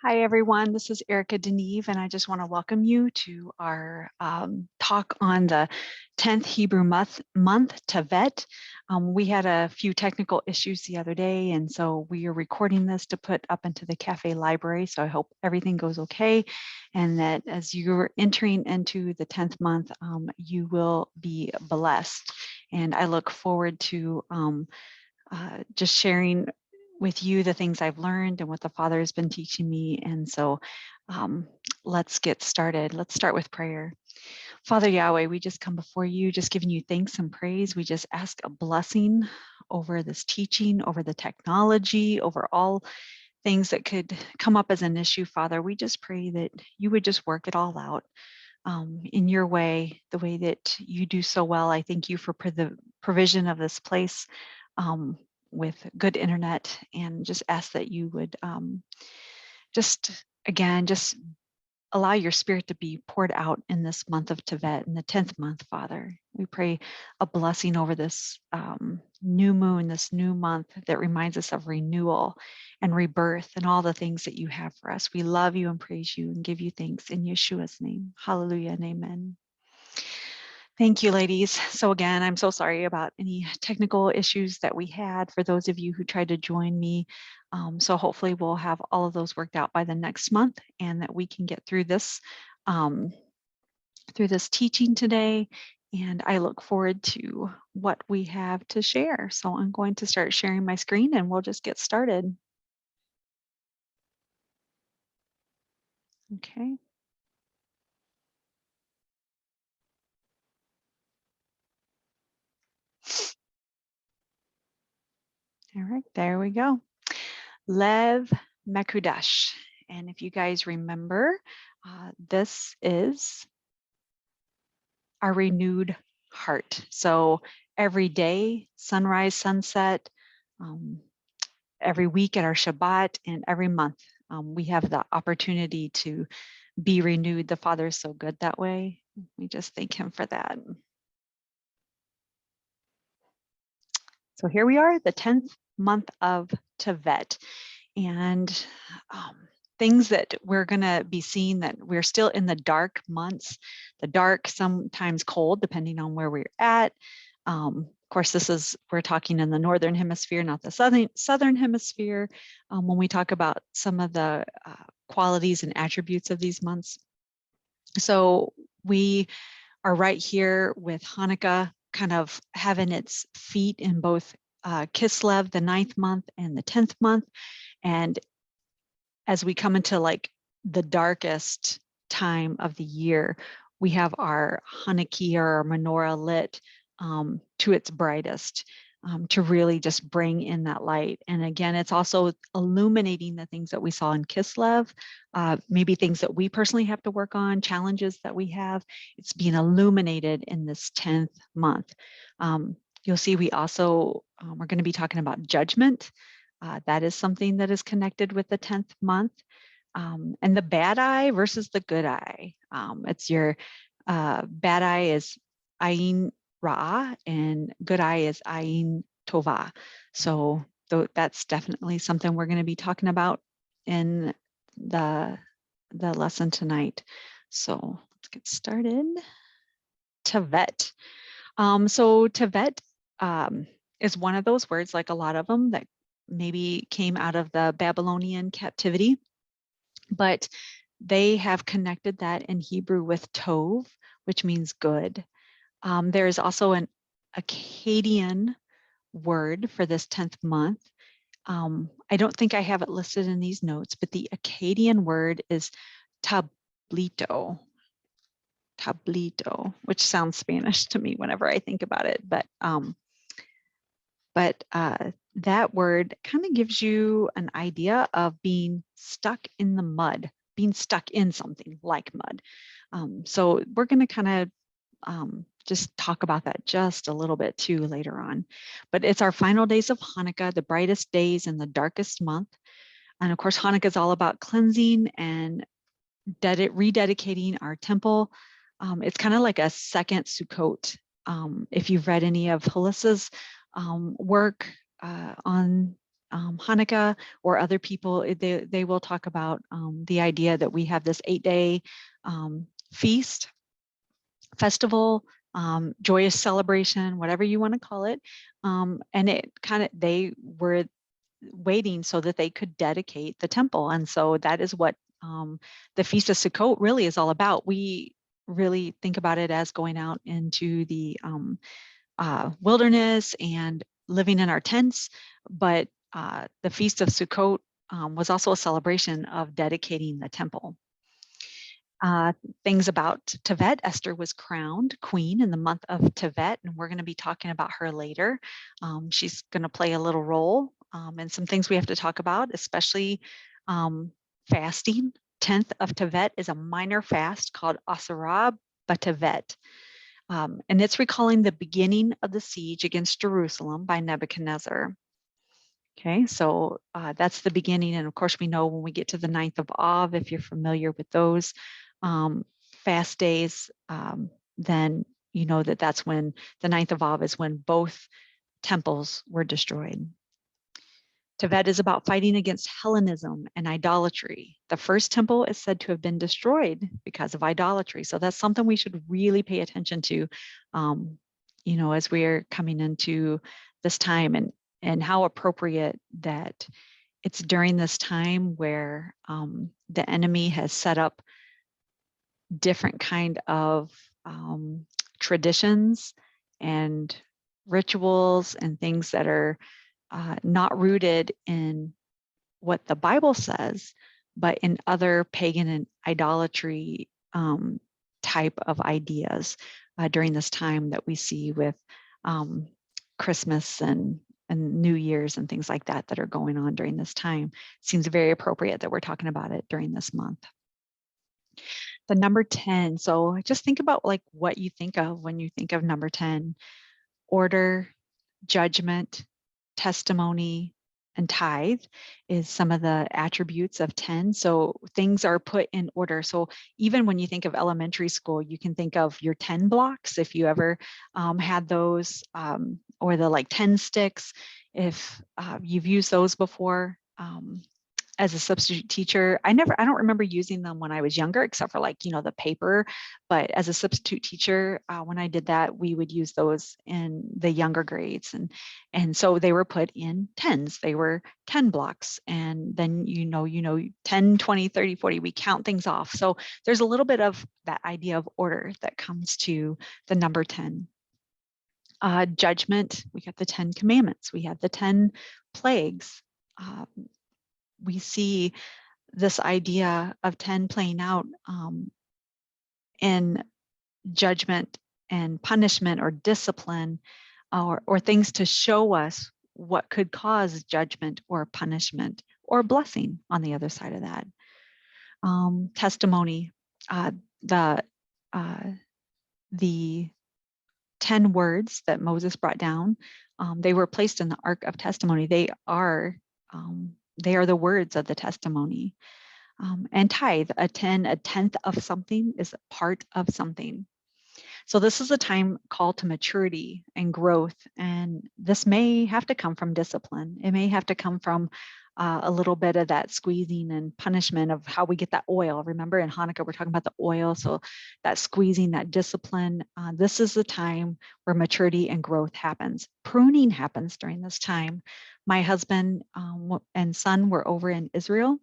Hi, everyone. This is Erica Deneve, and I just want to welcome you to our talk on the 10th Hebrew month Tevet. We had a few technical issues the other day, and so we are recording this to put up into the cafe library. So I hope everything goes okay, and that as you're entering into the 10th month, you will be blessed. And I look forward to just sharing with you the things I've learned and what the Father has been teaching me. And so let's get started. Let's start with prayer. Father Yahweh, we just come before you, just giving you thanks and praise. We just ask a blessing over this teaching, over the technology, over all things that could come up as an issue, Father. We just pray that you would just work it all out in your way, the way that you do so well. I thank you for the provision of this place with good internet, and just ask that you would just allow your spirit to be poured out in this month of Tevet, in the 10th month, Father. We pray a blessing over this new moon, this new month that reminds us of renewal and rebirth and all the things that you have for us. We love you and praise you and give you thanks in Yeshua's name. Hallelujah and amen. Thank you, ladies. So again, I'm so sorry about any technical issues that we had for those of you who tried to join me. So hopefully we'll have all of those worked out by the next month, and that we can get through this teaching today. And I look forward to what we have to share. So I'm going to start sharing my screen and we'll just get started. Okay. All right, there we go. Lev Mekudash. And if you guys remember, this is our renewed heart. So every day, sunrise, sunset, every week at our Shabbat, and every month, we have the opportunity to be renewed. The Father is so good that way. We just thank him for that. So here we are, the 10th month of Tevet. And things that we're going to be seeing, that we're still in the dark months, the dark, sometimes cold, depending on where we're at. Of course, we're talking in the northern hemisphere, not the southern hemisphere. When we talk about some of the qualities and attributes of these months. So we are right here with Hanukkah kind of having its feet in both Kislev, the 9th month, and the 10th month. And as we come into like the darkest time of the year, we have our Hanukkah or our menorah lit to its brightest, to really just bring in that light. And again, it's also illuminating the things that we saw in Kislev, maybe things that we personally have to work on, challenges that we have. It's being illuminated in this 10th month. You'll see we also, we're going to be talking about judgment. That is something that is connected with the 10th month. And the bad eye versus the good eye. It's your bad eye is Ayin Ra, and good eye is Ayin Tova. So that's definitely something we're going to be talking about in the lesson tonight. So let's get started. Tevet. So Tevet is one of those words, like a lot of them, that maybe came out of the Babylonian captivity, but they have connected that in Hebrew with Tov, which means good. There is also an Akkadian word for this 10th month. I don't think I have it listed in these notes, but the Akkadian word is tablito, which sounds Spanish to me whenever I think about it. But that word kind of gives you an idea of being stuck in the mud, being stuck in something like mud. So we're going to kind of just talk about that just a little bit too later on. But it's our final days of Hanukkah, the brightest days in the darkest month. And of course, Hanukkah is all about cleansing and rededicating our temple. It's kind of like a second Sukkot. If you've read any of Halissa's work on Hanukkah or other people, they will talk about the idea that we have this 8-day feast, festival, joyous celebration, whatever you want to call it. And it kind of, they were waiting so that they could dedicate the temple. And so that is what the Feast of Sukkot really is all about. We really think about it as going out into the wilderness and living in our tents, but the Feast of Sukkot was also a celebration of dedicating the temple. Uh, Things about Tevet: Esther was crowned queen in the month of Tevet, and we're going to be talking about her later. She's going to play a little role, and some things we have to talk about, especially fasting. 10th of Tevet is a minor fast called Asarah B'Tevet. And it's recalling the beginning of the siege against Jerusalem by Nebuchadnezzar. Okay, so that's the beginning. And of course, we know when we get to the 9th of Av, if you're familiar with those fast days, then you know that that's when the 9th of Av is when both temples were destroyed. Tevet is about fighting against Hellenism and idolatry. The first temple is said to have been destroyed because of idolatry. So that's something we should really pay attention to, you know, as we're coming into this time, and how appropriate that it's during this time where the enemy has set up different kind of traditions and rituals and things that are not rooted in what the Bible says, but in other pagan and idolatry type of ideas during this time that we see with Christmas and New Year's and things like that that are going on during this time. Seems very appropriate that we're talking about it during this month. The number 10. So just think about like what you think of when you think of number 10: order, judgment, testimony, and tithe is some of the attributes of 10. So things are put in order. So even when you think of elementary school, you can think of your 10 blocks, if you ever had those, or the like 10 sticks, if you've used those before. As a substitute teacher, I don't remember using them when I was younger, except for like, you know, the paper. But as a substitute teacher, when I did that, we would use those in the younger grades. And so they were put in tens. They were 10 blocks. And then, you know, 10, 20, 30, 40, we count things off. So there's a little bit of that idea of order that comes to the number 10. Judgment, we got the 10 commandments. We have the 10 plagues. We see this idea of 10 playing out in judgment and punishment or discipline, or things to show us what could cause judgment or punishment or blessing on the other side of that. Testimony, the 10 words that Moses brought down, they were placed in the Ark of Testimony. They are the words of the testimony. And tithe, a tenth of something is part of something. So this is a time call to maturity and growth. And this may have to come from discipline. It may have to come from a little bit of that squeezing and punishment of how we get that oil. Remember in Hanukkah, we're talking about the oil. So that squeezing, that discipline, this is the time where maturity and growth happens. Pruning happens during this time. My husband and son were over in Israel,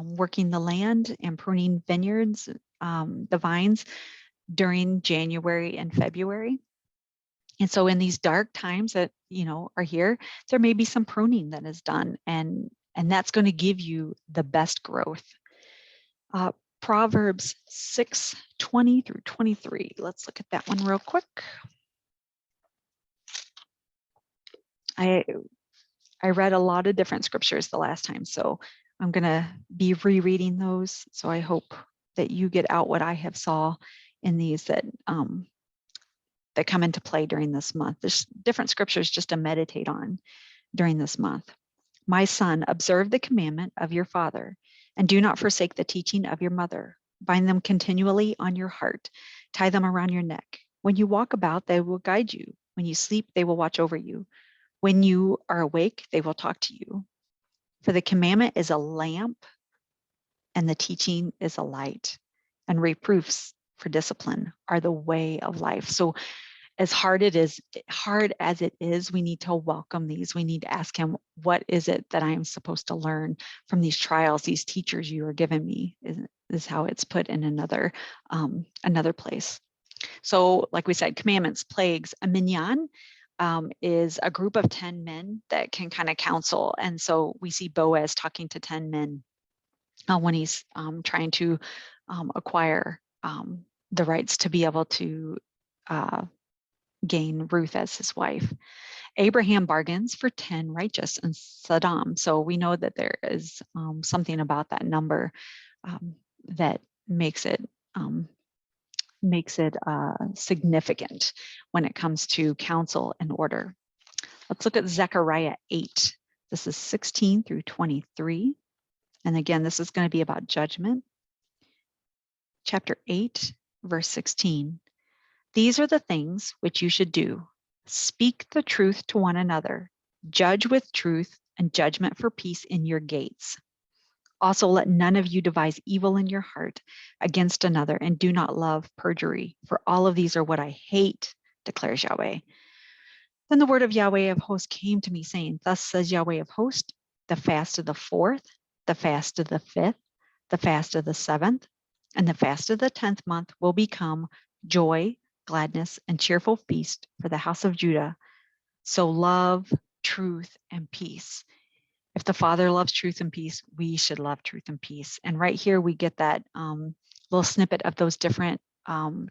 working the land and pruning vineyards, the vines, during January and February. And so in these dark times that, you know, are here, there may be some pruning that is done, and that's going to give you the best growth. Proverbs 6:20 through 23. Let's look at that one real quick. I read a lot of different scriptures the last time, so I'm going to be rereading those. So I hope that you get out what I have saw in these that come into play during this month. There's different scriptures just to meditate on during this month. My son, observe the commandment of your father, and do not forsake the teaching of your mother. Bind them continually on your heart. Tie them around your neck. When you walk about, they will guide you. When you sleep, they will watch over you. When you are awake, they will talk to you. For the commandment is a lamp, and the teaching is a light, and reproofs for discipline are the way of life. So as hard as it is, we need to welcome these. We need to ask him, what is it that I am supposed to learn from these trials, these teachers you are giving me, is how it's put in another place. So like we said, commandments, plagues, a minyan is a group of 10 men that can kind of counsel. And so we see Boaz talking to 10 men when he's trying to acquire the rights to be able to gain Ruth as his wife. Abraham bargains for 10 righteous and Saddam. So we know that there is something about that number that makes it significant when it comes to counsel and order. Let's look at Zechariah 8. This is 16 through 23. And again, this is going to be about judgment. Chapter 8, verse 16. These are the things which you should do. Speak the truth to one another. Judge with truth and judgment for peace in your gates. Also, let none of you devise evil in your heart against another, and do not love perjury, for all of these are what I hate, declares Yahweh. Then the word of Yahweh of hosts came to me, saying, Thus says Yahweh of hosts, the fast of the 4th, the fast of the 5th, the fast of the 7th, and the fast of the 10th month will become joy, gladness, and cheerful feast for the house of Judah. So love, truth, and peace. If the Father loves truth and peace, we should love truth and peace. And right here we get that little snippet of those different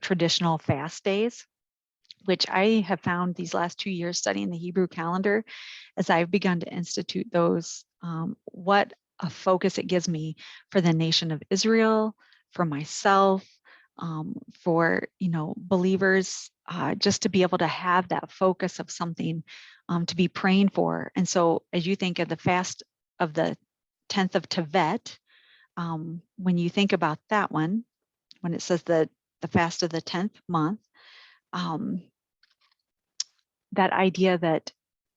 traditional fast days, which I have found these last 2 years studying the Hebrew calendar, as I've begun to institute those, what a focus it gives me for the nation of Israel, for myself, for believers, just to be able to have that focus of something to be praying for. And so as you think of the fast of the 10th of Tevet, when you think about that one, when it says the fast of the 10th month, that idea that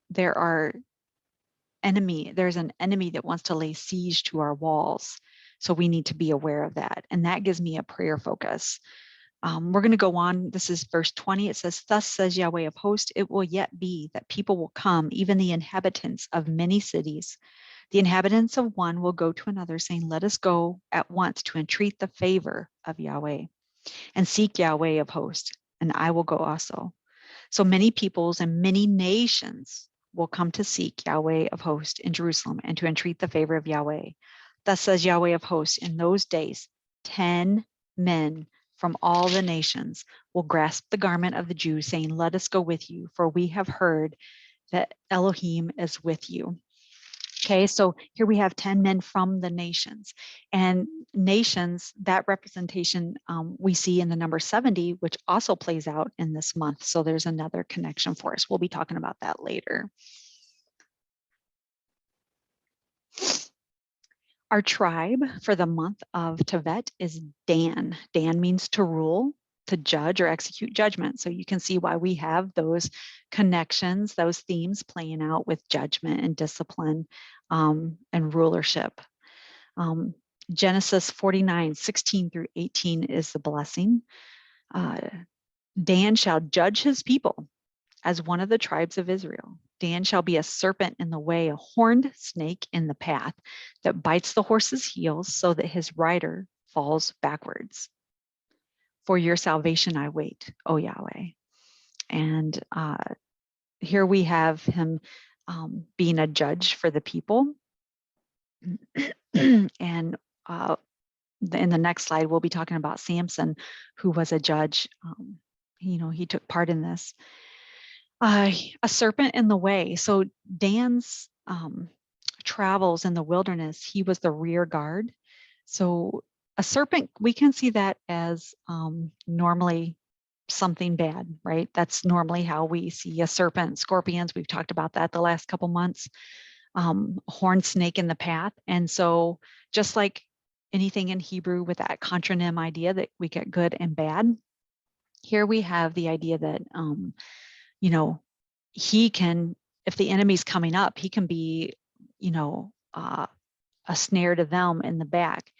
there's an enemy that wants to lay siege to our walls. So we need to be aware of that. And that gives me a prayer focus. We're going to go on. This is verse 20. It says, Thus says Yahweh of hosts, it will yet be that people will come, even the inhabitants of many cities. The inhabitants of one will go to another, saying, Let us go at once to entreat the favor of Yahweh and seek Yahweh of hosts, and I will go also. So many peoples and many nations will come to seek Yahweh of hosts in Jerusalem and to entreat the favor of Yahweh. Thus says Yahweh of hosts, in those days, 10 men from all the nations will grasp the garment of the Jews, saying, Let us go with you, for we have heard that Elohim is with you. Okay, so here we have 10 men from the nations, and nations, that representation we see in the number 70, which also plays out in this month. So there's another connection for us. We'll be talking about that later. Our tribe for the month of Tevet is Dan. Dan means to rule, to judge or execute judgment. So you can see why we have those connections, those themes playing out with judgment and discipline and rulership. Genesis 49, 16 through 18 is the blessing. Dan shall judge his people as one of the tribes of Israel. Dan shall be a serpent in the way, a horned snake in the path that bites the horse's heels so that his rider falls backwards. For your salvation I wait, O Yahweh. And here we have him being a judge for the people. And in the next slide, we'll be talking about Samson, who was a judge. He took part in this. A serpent in the way. So Dan's travels in the wilderness, he was the rear guard. So a serpent, we can see that as normally something bad, right? That's normally how we see a serpent. Scorpions, we've talked about that the last couple months. Horned snake in the path. And so just like anything in Hebrew with that contronym idea that we get good and bad, here we have the idea that he can, if the enemy's coming up, he can be a snare to them in the back,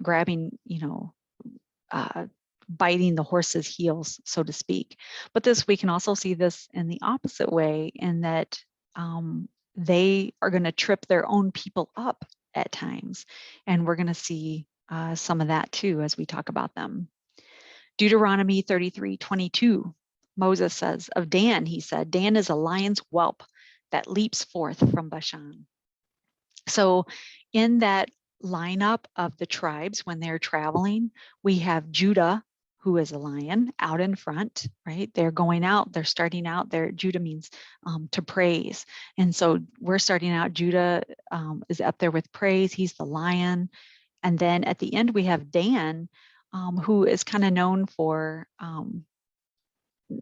grabbing, biting the horse's heels, so to speak. But we can also see this in the opposite way, in that they are going to trip their own people up at times. And we're going to see some of that too as we talk about them. Deuteronomy 33:22, Moses says, of Dan, he said, Dan is a lion's whelp that leaps forth from Bashan. So in that lineup of the tribes when they're traveling, we have Judah, who is a lion, out in front, right? They're going out, they're starting out there. Judah means to praise. And so we're starting out, Judah is up there with praise. He's the lion. And then at the end, we have Dan, who is kind of known for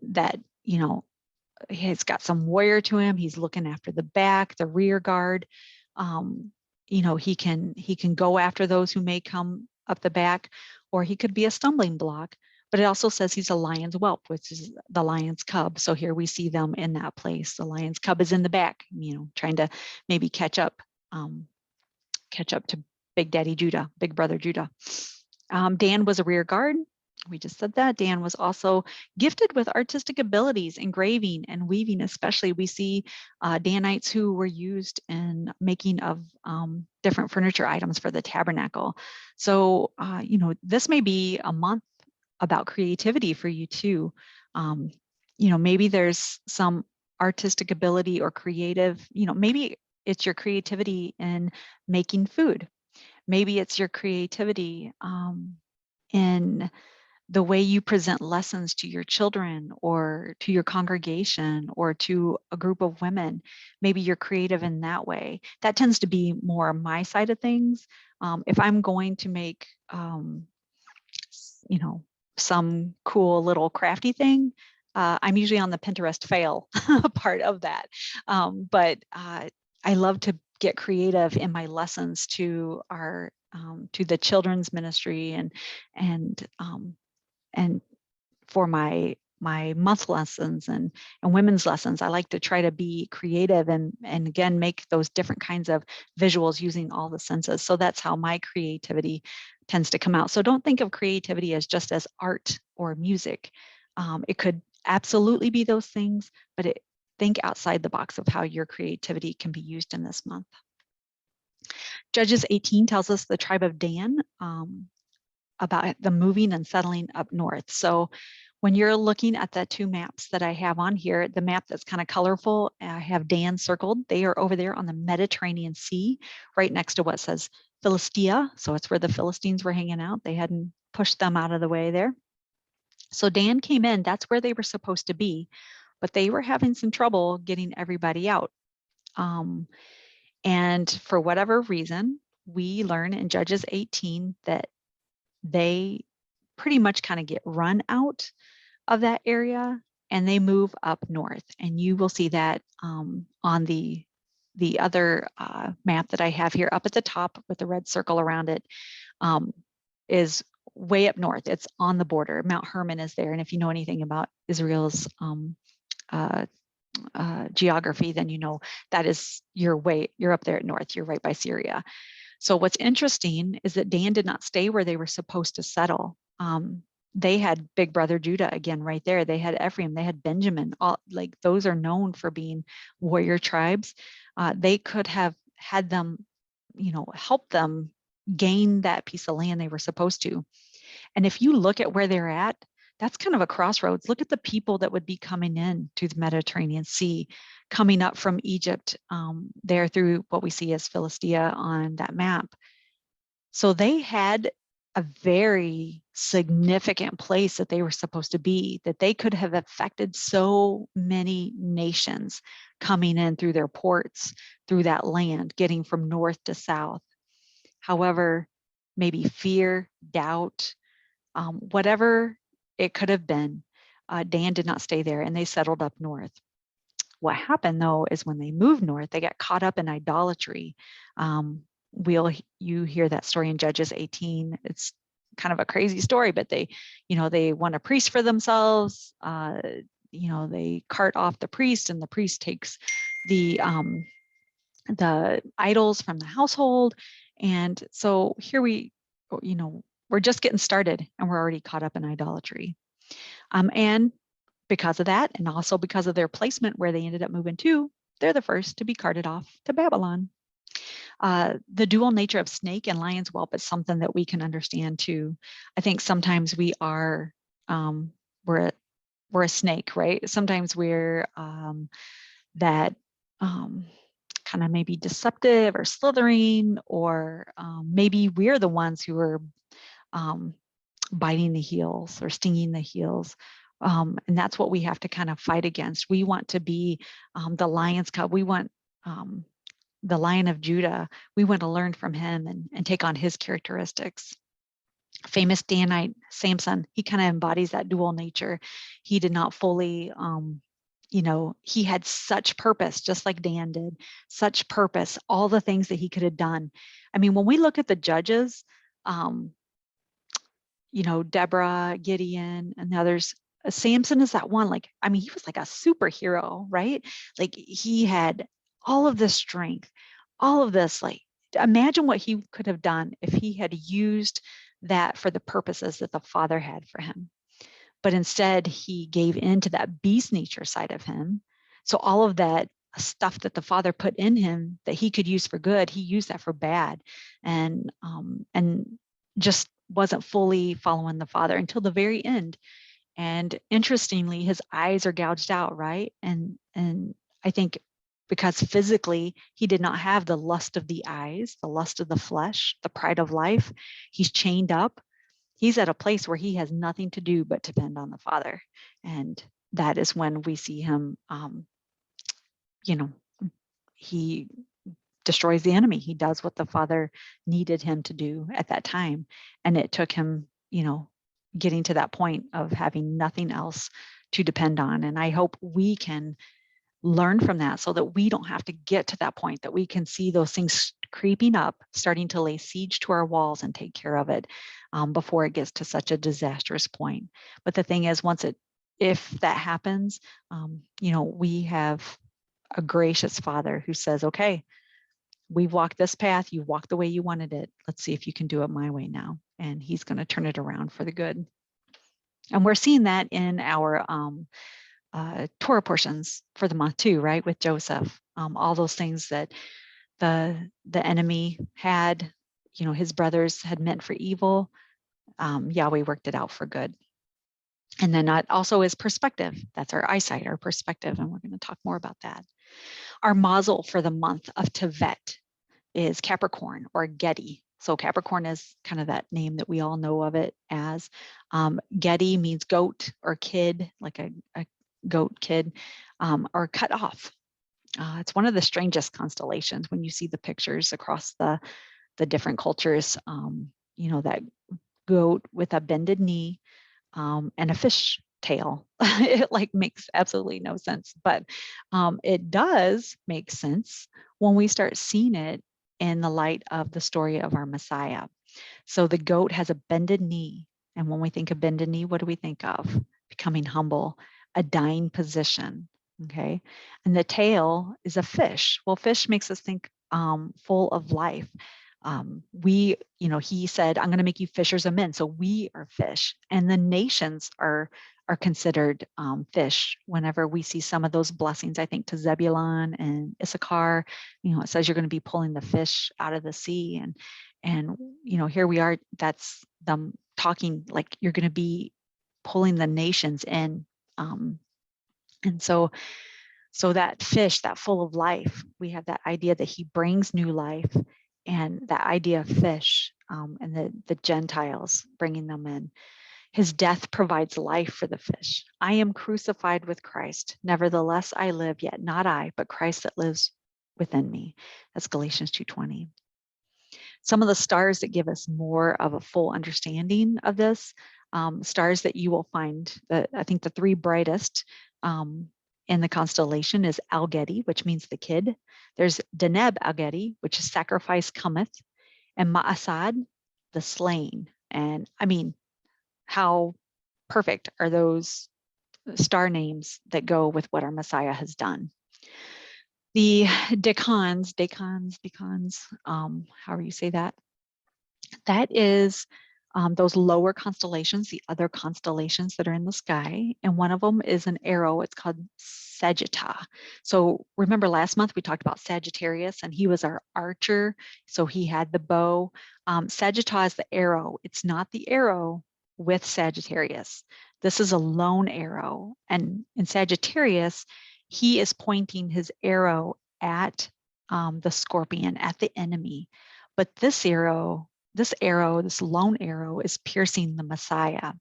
that, he's got some warrior to him. He's looking after the back, the rear guard. He can go after those who may come up the back, or he could be a stumbling block. But it also says he's a lion's whelp, which is the lion's cub. So here we see them in that place. The lion's cub is in the back, trying to maybe catch up to Big Daddy Judah, Big Brother Judah. Dan was a rear guard. We just said that. Dan was also gifted with artistic abilities, engraving and weaving especially. We see Danites who were used in making of different furniture items for the tabernacle. So, this may be a month about creativity for you too. Maybe there's some artistic ability or creative, maybe it's your creativity in making food. Maybe it's your creativity in the way you present lessons to your children or to your congregation or to a group of women. Maybe you're creative in that way. That tends to be more my side of things. If I'm going to make, some cool little crafty thing, I'm usually on the Pinterest fail part of that. But I love to get creative in my lessons to to the children's ministry and for my month lessons and women's lessons. I like to try to be creative and again make those different kinds of visuals using all the senses. So that's how my creativity tends to come out. So don't think of creativity as just as art or music. It could absolutely be those things, but think outside the box of how your creativity can be used in this month. Judges 18 tells us the tribe of Dan about the moving and settling up north. So when you're looking at the two maps that I have on here, the map that's kind of colorful, I have Dan circled. They are over there on the Mediterranean Sea, right next to what says Philistia. So it's where the Philistines were hanging out. They hadn't pushed them out of the way there. So Dan came in, that's where they were supposed to be, but they were having some trouble getting everybody out. And for whatever reason, we learn in Judges 18 that they pretty much kind of get run out of that area and they move up north. And you will see that on the other map that I have here up at the top with the red circle around it is way up north. It's on the border. Mount Hermon is there. And if you know anything about Israel's geography, then you know that is you're up there at north. You're right by Syria. So what's interesting is that Dan did not stay where they were supposed to settle. They had Big Brother Judah again right there. They had Ephraim, they had Benjamin. All like those are known for being warrior tribes. They could have had them, help them gain that piece of land they were supposed to. And if you look at where they're at, that's kind of a crossroads. Look at the people that would be coming in to the Mediterranean Sea, coming up from Egypt there through what we see as Philistia on that map. So they had a very significant place that they were supposed to be, that they could have affected so many nations coming in through their ports, through that land, getting from north to south. However, maybe fear, doubt, whatever it could have been, Dan did not stay there and they settled up north. What happened though is when they moved north, they got caught up in idolatry. You hear that story in Judges 18. It's kind of a crazy story, but they want a priest for themselves. They cart off the priest and the priest takes the the idols from the household. And so here we're just getting started and we're already caught up in idolatry. And because of that, and also because of their placement where they ended up moving to, they're the first to be carted off to Babylon. The dual nature of snake and lion's whelp is something that we can understand too. I think sometimes um, we're we're a snake, right? Sometimes we're that kind of maybe deceptive or slithering, or maybe we're the ones who are um, biting the heels or stinging the heels. And that's what we have to kind of fight against. We want to be the lion's cub. We want the Lion of Judah. We want to learn from him and take on his characteristics. Famous Danite Samson, he kind of embodies that dual nature. He did not fully, he had such purpose, just like Dan did, such purpose, all the things that he could have done. I mean, when we look at the judges, Deborah, Gideon, and the others, Samson is that one. Like, I mean, he was like a superhero, right? Like he had all of this strength, all of this, like, imagine what he could have done if he had used that for the purposes that the Father had for him. But instead, he gave in to that beast nature side of him. So all of that stuff that the Father put in him that he could use for good, he used that for bad, and just wasn't fully following the Father until the very end. And interestingly, his eyes are gouged out, right? And I think because physically he did not have the lust of the eyes, the lust of the flesh, the pride of life, he's chained up. He's at a place where he has nothing to do but depend on the Father. And that is when we see him, he destroys the enemy. He does what the Father needed him to do at that time. And it took him, getting to that point of having nothing else to depend on. And I hope we can learn from that so that we don't have to get to that point, that we can see those things creeping up, starting to lay siege to our walls and take care of it before it gets to such a disastrous point. But the thing is, if that happens, we have a gracious Father who says, okay, we've walked this path, you walked the way you wanted it. Let's see if you can do it my way now. And he's going to turn it around for the good. And we're seeing that in our Torah portions for the month too, right? With Joseph, all those things that the enemy had, his brothers had meant for evil. Yahweh worked it out for good. And then also is perspective. That's our eyesight, our perspective. And we're going to talk more about that. Our mazel for the month of Tevet is Capricorn or Gedi. So Capricorn is kind of that name that we all know of it as. Gedi means goat or kid, like a goat kid, or cut off. It's one of the strangest constellations when you see the pictures across the different cultures. That goat with a bended knee and a fish tail. It like makes absolutely no sense, but it does make sense when we start seeing it in the light of the story of our Messiah. So the goat has a bended knee. And when we think of bended knee, what do we think of? Becoming humble, a dying position. Okay. And the tail is a fish. Well, fish makes us think full of life. He said, I'm going to make you fishers of men. So we are fish, and the nations are considered fish. Whenever we see some of those blessings, I think to Zebulun and Issachar, it says you're going to be pulling the fish out of the sea, and here we are. That's them talking like you're going to be pulling the nations in, and so that fish, that full of life, we have that idea that he brings new life, and that idea of fish, and the Gentiles bringing them in. His death provides life for the fish. I am crucified with Christ. Nevertheless, I live, yet not I, but Christ that lives within me. That's Galatians 2:20. Some of the stars that give us more of a full understanding of this, stars that you will find, I think the three brightest in the constellation is Al-Gedi, which means the kid. There's Deneb Al-Gedi, which is sacrifice cometh, and Ma'asad, the slain. And I mean, how perfect are those star names that go with what our Messiah has done? The decans, however you say that, that is those lower constellations, the other constellations that are in the sky. And one of them is an arrow. It's called Sagitta. So remember last month we talked about Sagittarius and he was our archer. So he had the bow. Sagitta is the arrow. It's not the arrow with Sagittarius. This is a lone arrow. And in Sagittarius, he is pointing his arrow at the scorpion, at the enemy. But this lone arrow is piercing the Messiah.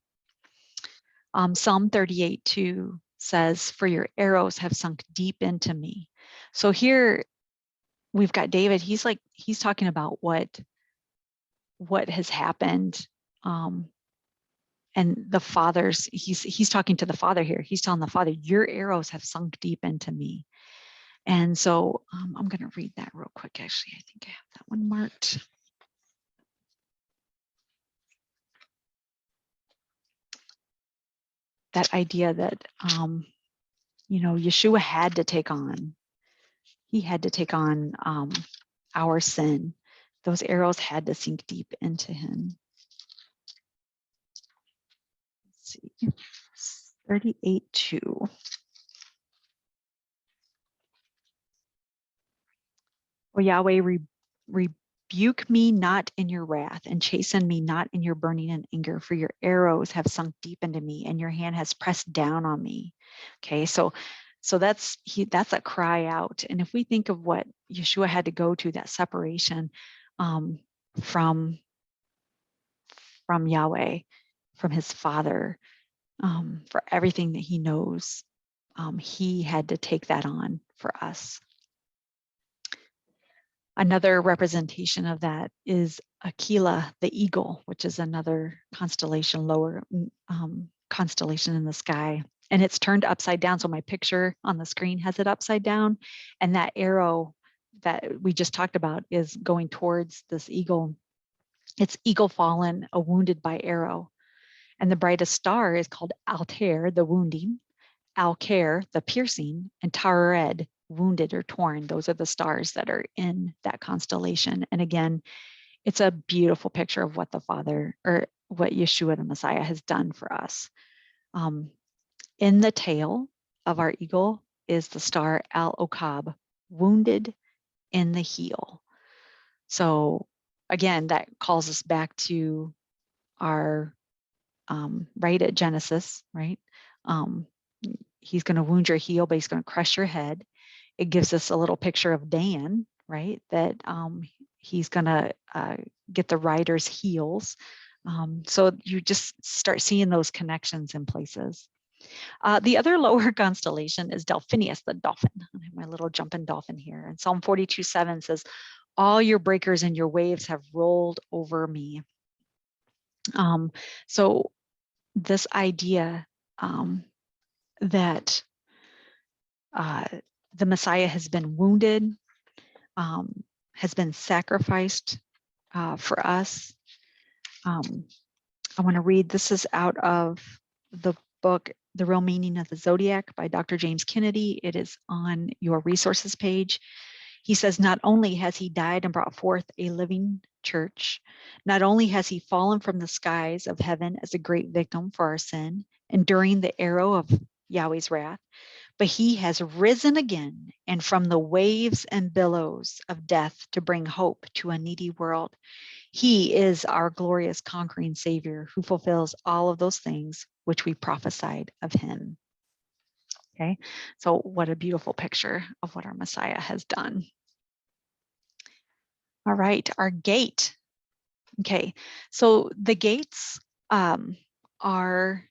Psalm 38:2 says, "For your arrows have sunk deep into me." So here we've got David. He's talking about what has happened. And the father's, he's talking to the father here. He's telling the father, your arrows have sunk deep into me. And so I'm going to read that real quick. Actually, I think I have that one marked. That idea that, Yeshua had to take on, he had to take on our sin. Those arrows had to sink deep into him. Let's see, 38:2. O Yahweh, rebuke me not in your wrath, and chasten me not in your burning and anger, for your arrows have sunk deep into me, and your hand has pressed down on me. Okay, so that's a cry out. And if we think of what Yeshua had to go to, that separation from Yahweh, from his Father, for everything that he knows, he had to take that on for us. Another representation of that is Aquila, the eagle, which is another constellation, lower constellation in the sky. And it's turned upside down. So my picture on the screen has it upside down. And that arrow that we just talked about is going towards this eagle. It's eagle fallen, a wounded by arrow. And the brightest star is called Altair, the wounding, Alcair, the piercing, and Tared, wounded or torn. Those are the stars that are in that constellation. And again, it's a beautiful picture of what the Father, or what Yeshua the Messiah has done for us. In the tail of our eagle is the star Al-Okab, wounded in the heel. So again, that calls us back to our right at Genesis, right? He's going to wound your heel, but he's going to crush your head. It gives us a little picture of Dan, right? That he's going to get the rider's heels. So you just start seeing those connections in places. The other lower constellation is Delphinius, the dolphin. I have my little jumping dolphin here. And Psalm 42:7 says, all your breakers and your waves have rolled over me. So this idea that the Messiah has been wounded, has been sacrificed for us. I want to read, this is out of the book, The Real Meaning of the Zodiac by Dr. James Kennedy. It is on your resources page. He says, not only has he died and brought forth a living church, not only has he fallen from the skies of heaven as a great victim for our sin, enduring the arrow of Yahweh's wrath, but he has risen again, and from the waves and billows of death to bring hope to a needy world. He is our glorious conquering Savior who fulfills all of those things which we prophesied of him. Okay, so what a beautiful picture of what our Messiah has done. All right, our gate. Okay, so the gates are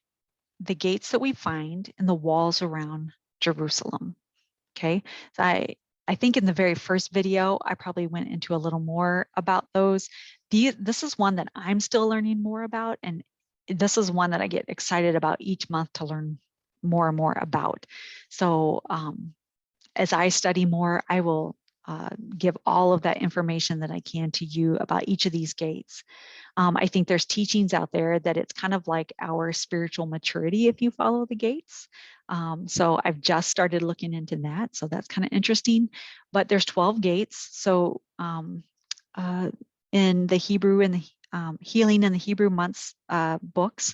the gates that we find in the walls around Jerusalem. Okay, so I think in the very first video, I probably went into a little more about those. This is one that I'm still learning more about, and this is one that I get excited about each month to learn more and more about. So as I study more, I will give all of that information that I can to you about each of these gates. I think there's teachings out there that it's kind of like our spiritual maturity if you follow the gates. So I've just started looking into that. So that's kind of interesting. But there's 12 gates. So in the Hebrew and the Healing in the Hebrew Months books,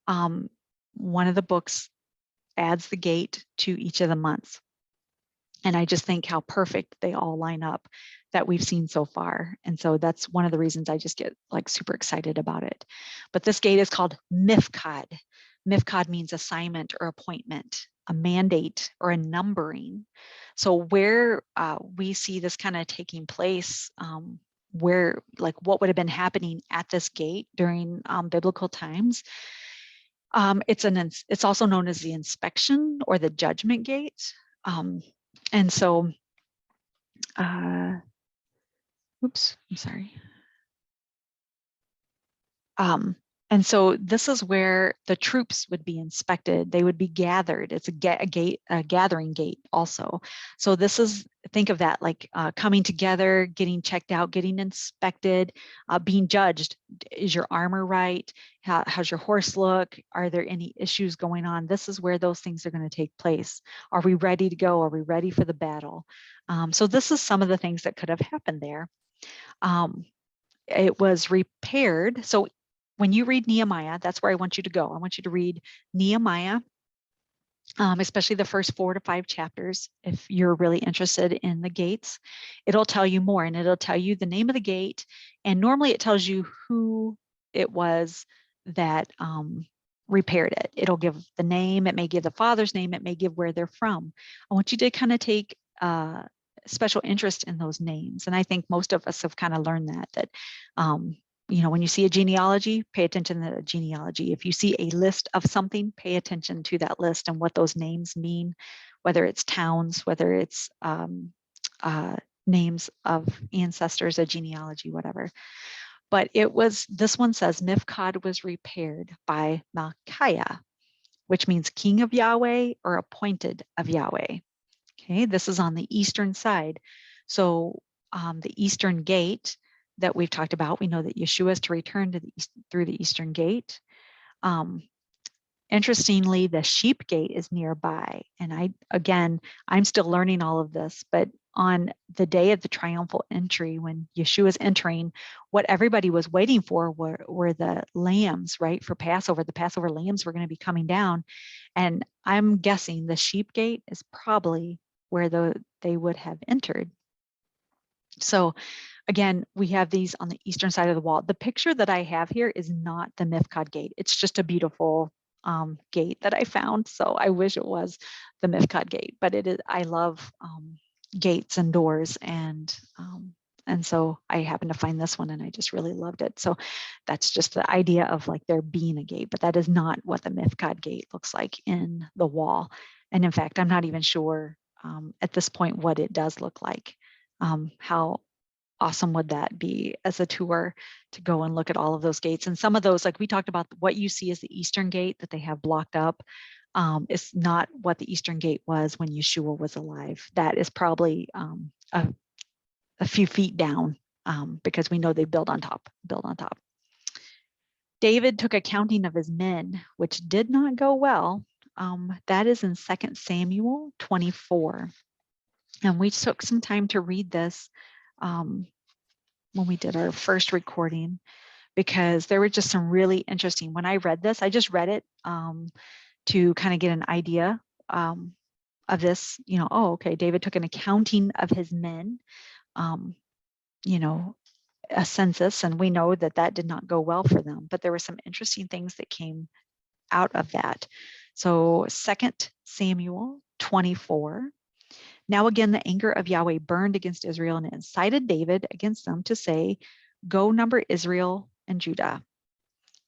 one of the books adds the gate to each of the months. And I just think how perfect they all line up that we've seen so far. And so that's one of the reasons I just get like super excited about it. But this gate is called Mifkad. Mifkad means assignment or appointment, a mandate or a numbering. So where we see this kind of taking place, where like what would have been happening at this gate during biblical times, it's also known as the inspection or the judgment gate. And so, oops, I'm sorry. And so this is where the troops would be inspected. They would be gathered. It's a gathering gate also. So this is, think of that like coming together, getting checked out, getting inspected, being judged. Is your armor right? How's your horse look? Are there any issues going on? This is where those things are going to take place. Are we ready to go? Are we ready for the battle? So this is some of the things that could have happened there. It was repaired. So when you read Nehemiah, that's where I want you to go. I want you to read Nehemiah, especially the first 4 to 5 chapters. If you're really interested in the gates, it'll tell you more, and it'll tell you the name of the gate. And normally it tells you who it was that repaired it. It'll give the name. It may give the father's name. It may give where they're from. I want you to kind of take special interest in those names. And I think most of us have kind of learned that you know, when you see a genealogy, pay attention to the genealogy. If you see a list of something, pay attention to that list and what those names mean, whether it's towns, whether it's names of ancestors, a genealogy, whatever. But this one says Mifkad was repaired by Malchiah, which means king of Yahweh or appointed of Yahweh. Okay, this is on the eastern side. So the eastern gate that we've talked about, we know that Yeshua is to return to the east, through the eastern gate. Interestingly, the sheep gate is nearby. And I'm still learning all of this, but on the day of the triumphal entry, when Yeshua is entering, what everybody was waiting for were the lambs, right? For Passover, the Passover lambs were going to be coming down. And I'm guessing the sheep gate is probably where they would have entered. So again, we have these on the eastern side of the wall. The picture that I have here is not the Mifkad gate. It's just a beautiful gate that I found. So I wish it was the Mifkad gate, but it is. I love gates and doors, and so I happened to find this one, and I just really loved it. So that's just the idea of like there being a gate, but that is not what the Mifkad gate looks like in the wall. And in fact, I'm not even sure at this point what it does look like. How awesome would that be as a tour to go and look at all of those gates? And some of those, like we talked about, what you see as the eastern gate that they have blocked up is not what the eastern gate was when Yeshua was alive. That is probably a few feet down because we know they build on top. David took accounting of his men, which did not go well. That is in 2 Samuel 24. And we took some time to read this when we did our first recording, because there were just some really interesting, when I read this, I just read it to kind of get an idea of this, you know, oh, okay, David took an accounting of his men, you know, a census, and we know that that did not go well for them, but there were some interesting things that came out of that. So 2 Samuel 24. Now again, the anger of Yahweh burned against Israel, and it incited David against them to say, go number Israel and Judah.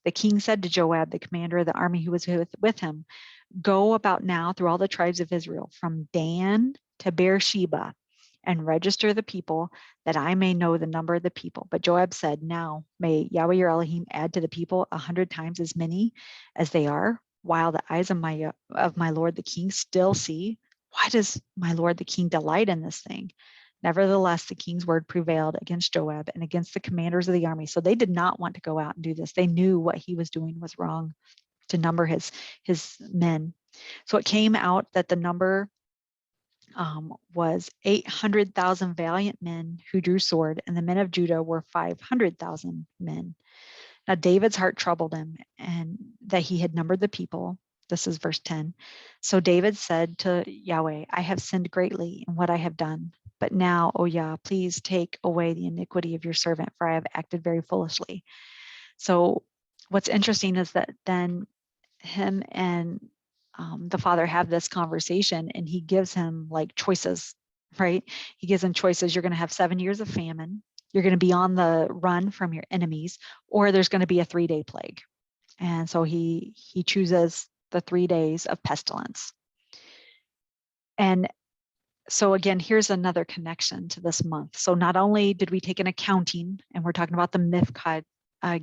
The king said to Joab, the commander of the army who was with him, go about now through all the tribes of Israel, from Dan to Beersheba, and register the people, that I may know the number of the people. But Joab said, now may Yahweh your Elohim add to the people 100 times as many as they are, while the eyes of my lord the king still see. Why does my lord the king delight in this thing? Nevertheless, the king's word prevailed against Joab and against the commanders of the army. So they did not want to go out and do this. They knew what he was doing was wrong, to number his men. So it came out that the number was 800,000 valiant men who drew sword, and the men of Judah were 500,000 men. Now David's heart troubled him, and that he had numbered the people. This is verse 10. So David said to Yahweh, I have sinned greatly in what I have done. But now, O Yah, please take away the iniquity of your servant, for I have acted very foolishly. So what's interesting is that then him and the father have this conversation, and he gives him like choices, right? He gives him choices. You're going to have 7 years of famine. You're going to be on the run from your enemies, or there's going to be a 3-day plague. And so he chooses the 3 days of pestilence. And so again, here's another connection to this month. So not only did we take an accounting, and we're talking about the Mifkad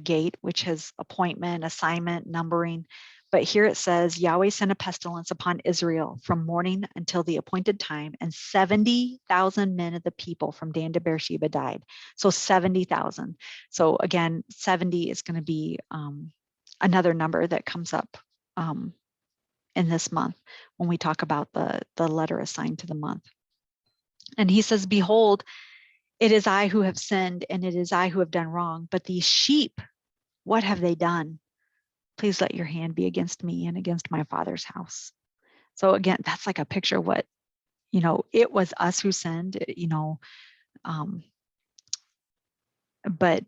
gate, which has appointment, assignment, numbering, but here it says, Yahweh sent a pestilence upon Israel from morning until the appointed time, and 70,000 men of the people from Dan to Beersheba died. So 70,000. So again, 70 is going to be another number that comes up in this month when we talk about the letter assigned to the month. And he says, behold, it is I who have sinned, and it is I who have done wrong. But these sheep, what have they done? Please let your hand be against me and against my father's house. So again, that's like a picture of what, it was us who sinned, but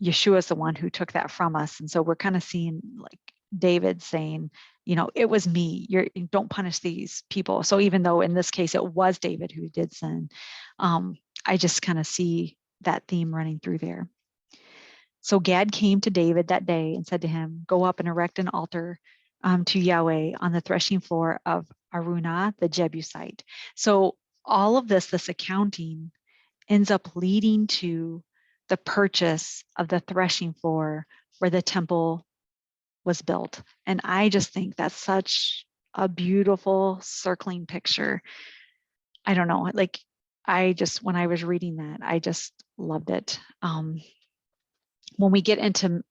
Yeshua is the one who took that from us. And so we're kind of seeing like David saying, it was me. Don't punish these people. So even though in this case it was David who did sin, I just kind of see that theme running through there. So Gad came to David that day and said to him, go up and erect an altar to Yahweh on the threshing floor of Arunah the Jebusite. So all of this accounting ends up leading to the purchase of the threshing floor where the temple was built. And I just think that's such a beautiful circling picture. I don't know, like when I was reading that, I just loved it. When we get into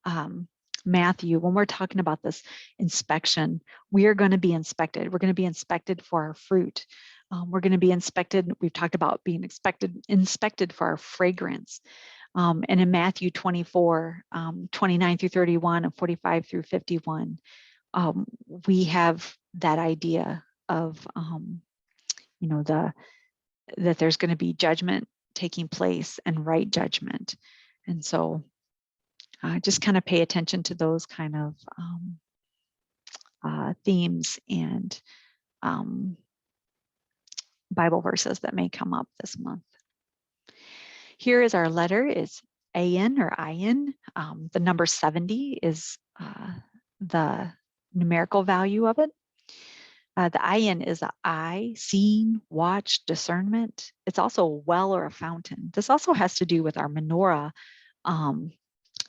Matthew, when we're talking about this inspection, we are going to be inspected. We're going to be inspected for our fruit. We're going to be inspected. We've talked about being inspected for our fragrance. And in Matthew 24, 29 through 31 and 45 through 51, we have that idea of, that there's going to be judgment taking place and right judgment. And so just kind of pay attention to those kind of themes and Bible verses that may come up this month. Here is our letter. It's Ayin or Ayin. The number 70 is the numerical value of it. The Ayin is an eye, seeing, watch, discernment. It's also a well or a fountain. This also has to do with our menorah.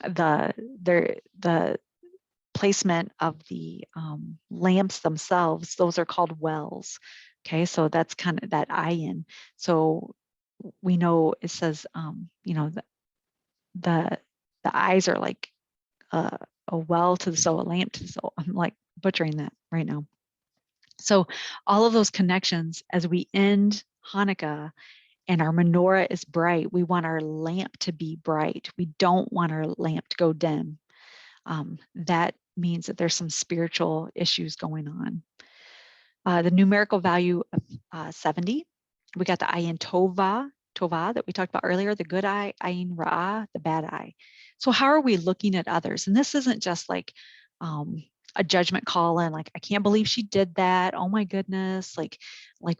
The placement of the lamps themselves, those are called wells. Okay, so that's kind of that ayin. So we know it says, the eyes are like a well to the soul, a lamp to the soul. I'm like butchering that right now. So all of those connections as we end Hanukkah and our menorah is bright, we want our lamp to be bright. We don't want our lamp to go dim. That means that there's some spiritual issues going on. The numerical value of 70, we got the ayin tova that we talked about earlier, the good eye, ayin ra'ah, the bad eye. So how are we looking at others? And this isn't just like a judgment call and like, I can't believe she did that. Oh my goodness. Like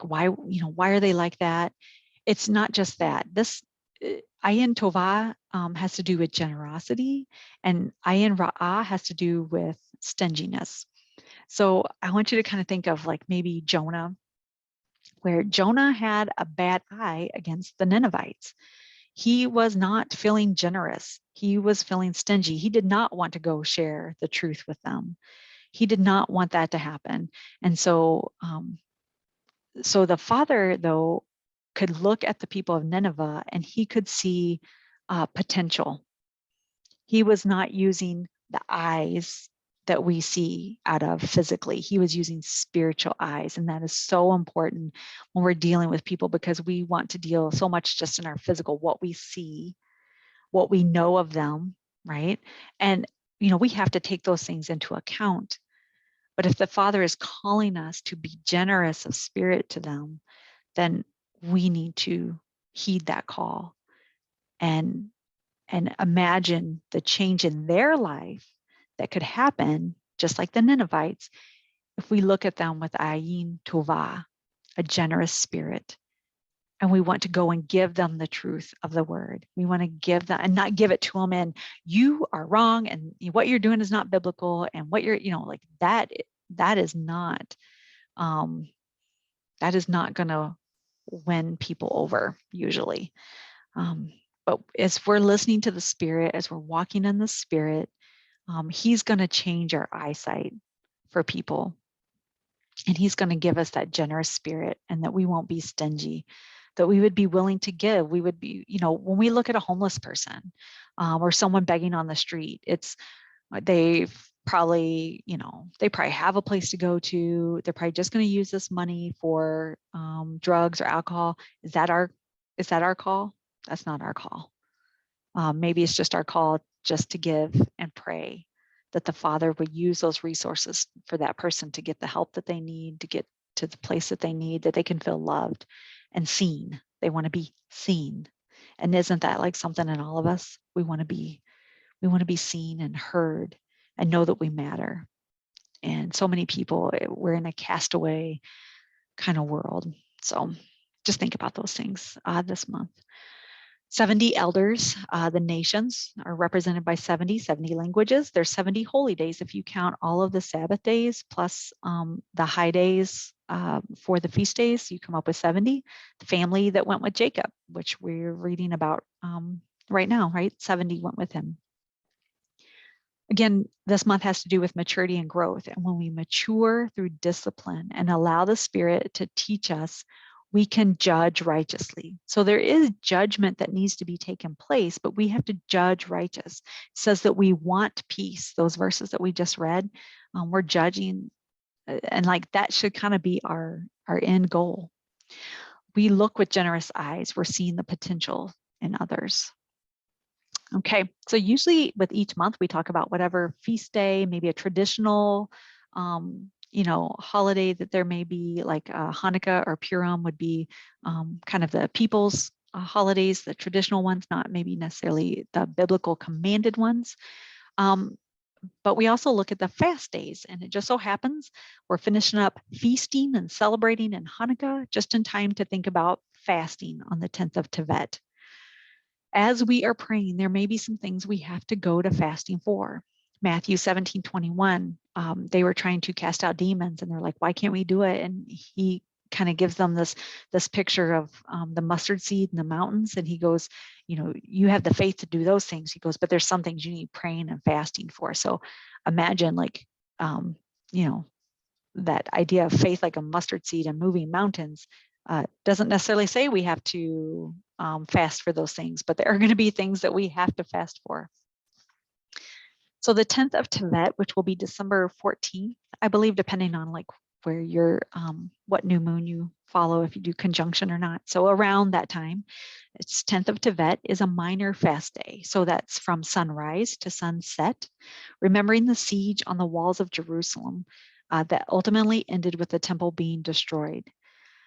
why, why are they like that? It's not just that. This ayin tova has to do with generosity, and ayin ra'ah has to do with stinginess. So I want you to kind of think of like maybe Jonah, where Jonah had a bad eye against the Ninevites. He was not feeling generous. He was feeling stingy. He did not want to go share the truth with them. He did not want that to happen. And so, so the father, though, could look at the people of Nineveh and he could see potential. He was not using the eyes that we see out of physically. He was using spiritual eyes. And that is so important when we're dealing with people, because we want to deal so much just in our physical, what we see, what we know of them, right? And, we have to take those things into account. But if the Father is calling us to be generous of spirit to them, then we need to heed that call and imagine the change in their life that could happen, just like the Ninevites, if we look at them with ayin tovah, a generous spirit, and we want to go and give them the truth of the word. We want to give them and not give it to them and you are wrong and what you're doing is not biblical and what you're, like that is not going to win people over usually. But as we're listening to the Spirit, as we're walking in the Spirit, He's going to change our eyesight for people. And He's going to give us that generous spirit, and that we won't be stingy, that we would be willing to give. We would be, when we look at a homeless person or someone begging on the street, they've probably, they probably have a place to go to. They're probably just going to use this money for drugs or alcohol. Is that our call? That's not our call. Maybe it's just our call just to give and pray that the Father would use those resources for that person to get the help that they need, to get to the place that they need, that they can feel loved and seen. They want to be seen. And isn't that like something in all of us? We want to be seen and heard and know that we matter. And so many people, we're in a castaway kind of world. So just think about those things this month. 70 elders, the nations are represented by 70 languages. There's 70 holy days if you count all of the Sabbath days plus the high days for the feast days. You come up with 70. The family that went with Jacob, which we're reading about right now, right? 70 went with him. Again, this month has to do with maturity and growth. And when we mature through discipline and allow the Spirit to teach us, we can judge righteously. So there is judgment that needs to be taken place, but we have to judge righteous. It says that we want peace. Those verses that we just read, we're judging, and like that should kind of be our end goal. We look with generous eyes. We're seeing the potential in others. Okay, so usually with each month, we talk about whatever feast day, maybe a traditional, holiday that there may be, like Hanukkah or Purim would be kind of the people's holidays, the traditional ones, not maybe necessarily the biblical commanded ones. But we also look at the fast days, and it just so happens we're finishing up feasting and celebrating in Hanukkah just in time to think about fasting on the 10th of Tevet. As we are praying, there may be some things we have to go to fasting for. Matthew 17:21, they were trying to cast out demons and they're like, why can't we do it? And he kind of gives them this picture of the mustard seed in the mountains. And he goes, you have the faith to do those things. He goes, but there's some things you need praying and fasting for. So imagine like, that idea of faith like a mustard seed and moving mountains. Doesn't necessarily say we have to fast for those things, but there are going to be things that we have to fast for. So the 10th of Tevet, which will be December 14th, I believe, depending on like where you're, what new moon you follow, if you do conjunction or not. So around that time, it's 10th of Tevet is a minor fast day. So that's from sunrise to sunset, remembering the siege on the walls of Jerusalem that ultimately ended with the temple being destroyed.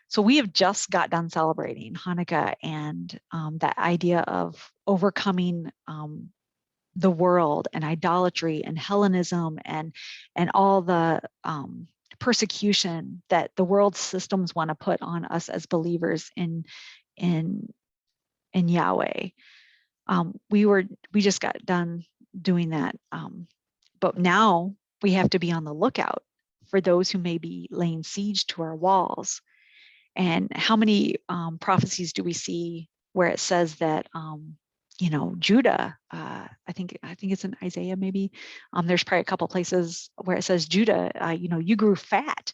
So we have just got done celebrating Hanukkah and that idea of overcoming the world and idolatry and Hellenism and all the persecution that the world systems want to put on us as believers in Yahweh. We just got done doing that, but now we have to be on the lookout for those who may be laying siege to our walls. And how many prophecies do we see where it says that Judah, I think it's in Isaiah maybe. There's probably a couple places where it says Judah, you grew fat,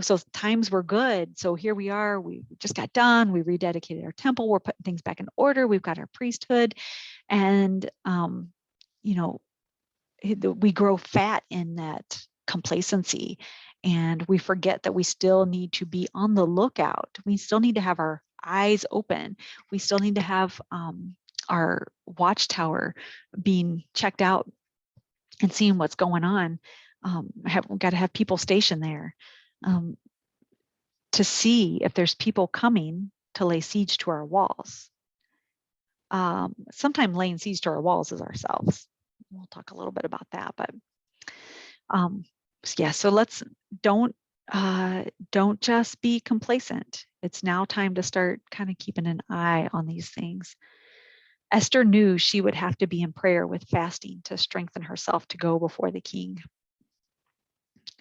So times were good. So here we are, we just got done, we rededicated our temple, we're putting things back in order, we've got our priesthood, and we grow fat in that complacency, and we forget that we still need to be on the lookout. We still need to have our eyes open. We still need to have our watchtower being checked out and seeing what's going on. We've got to have people stationed there to see if there's people coming to lay siege to our walls. Sometimes laying siege to our walls is ourselves. We'll talk a little bit about that, but yeah. So let's don't just be complacent. It's now time to start kind of keeping an eye on these things. Esther knew she would have to be in prayer with fasting to strengthen herself to go before the king.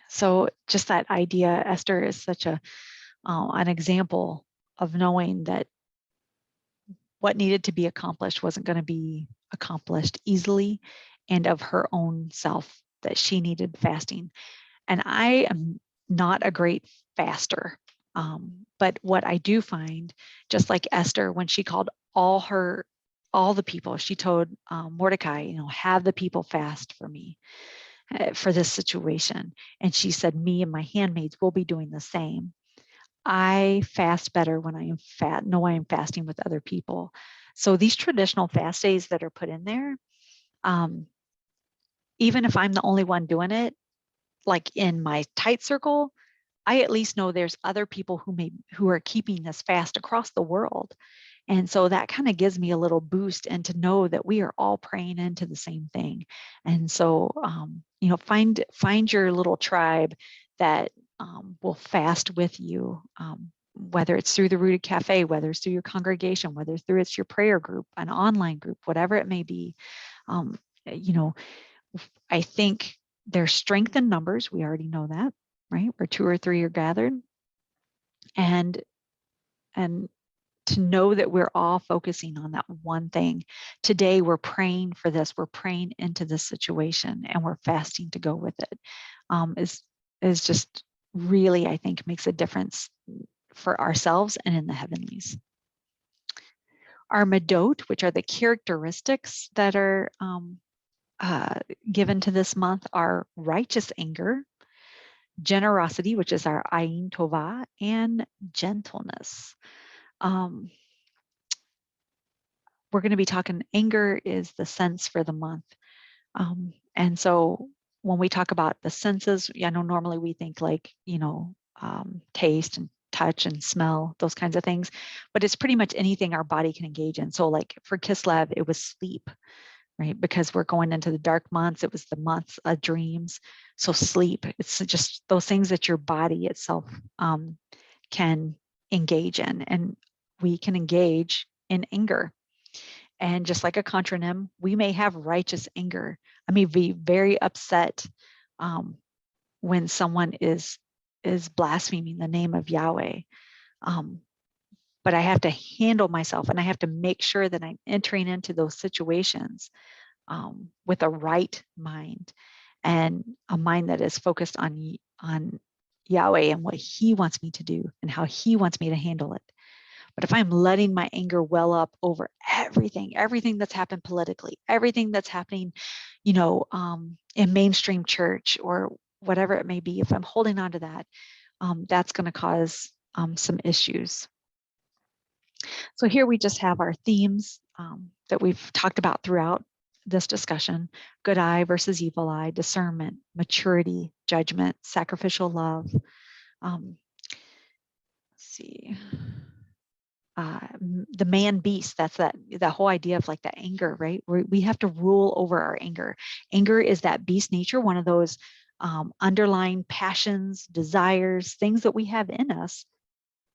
So just that idea, Esther is such an example of knowing that what needed to be accomplished wasn't going to be accomplished easily, and of her own self that she needed fasting. And I am not a great faster. But what I do find, just like Esther, when she called all the people, she told Mordecai, have the people fast for me for this situation. And she said, me and my handmaids will be doing the same. I fast better when I know I am fasting with other people. So these traditional fast days that are put in there, even if I'm the only one doing it, like in my tight circle, I at least know there's other people who are keeping this fast across the world. And so that kind of gives me a little boost, and to know that we are all praying into the same thing. And so, find your little tribe that will fast with you, whether it's through the Rooted Cafe, whether it's through your congregation, whether it's your prayer group, an online group, whatever it may be. I think there's strength in numbers. We already know that, right? Where 2 or 3 are gathered. And to know that we're all focusing on that one thing. Today, we're praying for this. We're praying into this situation, and we're fasting to go with it. Is just really, I think, makes a difference for ourselves and in the heavenlies. Our Medot, which are the characteristics that are given to this month, are righteous anger, generosity, which is our Ayin Tovah, and gentleness. We're going to be talking, anger is the sense for the month. And so when we talk about the senses, I know normally we think like, taste and touch and smell, those kinds of things, but it's pretty much anything our body can engage in. So like for Kislev, it was sleep, right? Because we're going into the dark months. It was the months of dreams. So sleep, it's just those things that your body itself can engage in. And we can engage in anger. And just like a contronym, we may have righteous anger. I may be very upset when someone is blaspheming the name of Yahweh. But I have to handle myself, and I have to make sure that I'm entering into those situations with a right mind, and a mind that is focused on Yahweh and what He wants me to do and how He wants me to handle it. But if I'm letting my anger well up over everything that's happened politically, everything that's happening, in mainstream church or whatever it may be, if I'm holding on to that, that's going to cause some issues. So here we just have our themes that we've talked about throughout this discussion: good eye versus evil eye, discernment, maturity, judgment, sacrificial love. Let's see. The man beast, that's that whole idea of like the anger, right? We have to rule over our anger. Anger is that beast nature, one of those underlying passions, desires, things that we have in us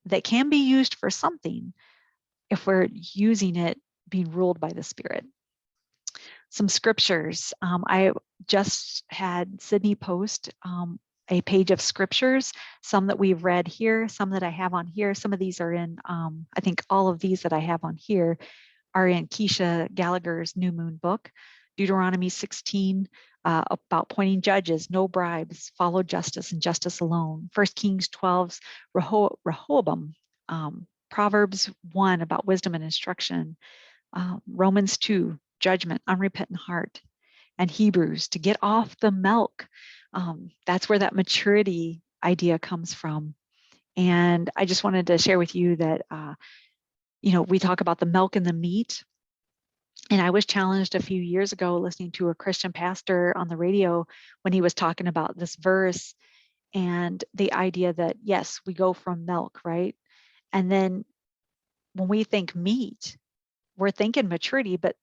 that can be used for something if we're using it being ruled by the Spirit. Some scriptures. I just had Sydney post a page of scriptures, some that we've read here, some that I have on here. Some of these are in, I think all of these that I have on here are in Keisha Gallagher's New Moon book. Deuteronomy 16, about appointing judges, no bribes, follow justice and justice alone. 1 Kings 12's Rehoboam, Proverbs 1 about wisdom and instruction, Romans 2, judgment, unrepentant heart, and Hebrews to get off the milk. That's where that maturity idea comes from. And I just wanted to share with you that, we talk about the milk and the meat. And I was challenged a few years ago listening to a Christian pastor on the radio when he was talking about this verse and the idea that, yes, we go from milk, right? And then when we think meat, we're thinking maturity, but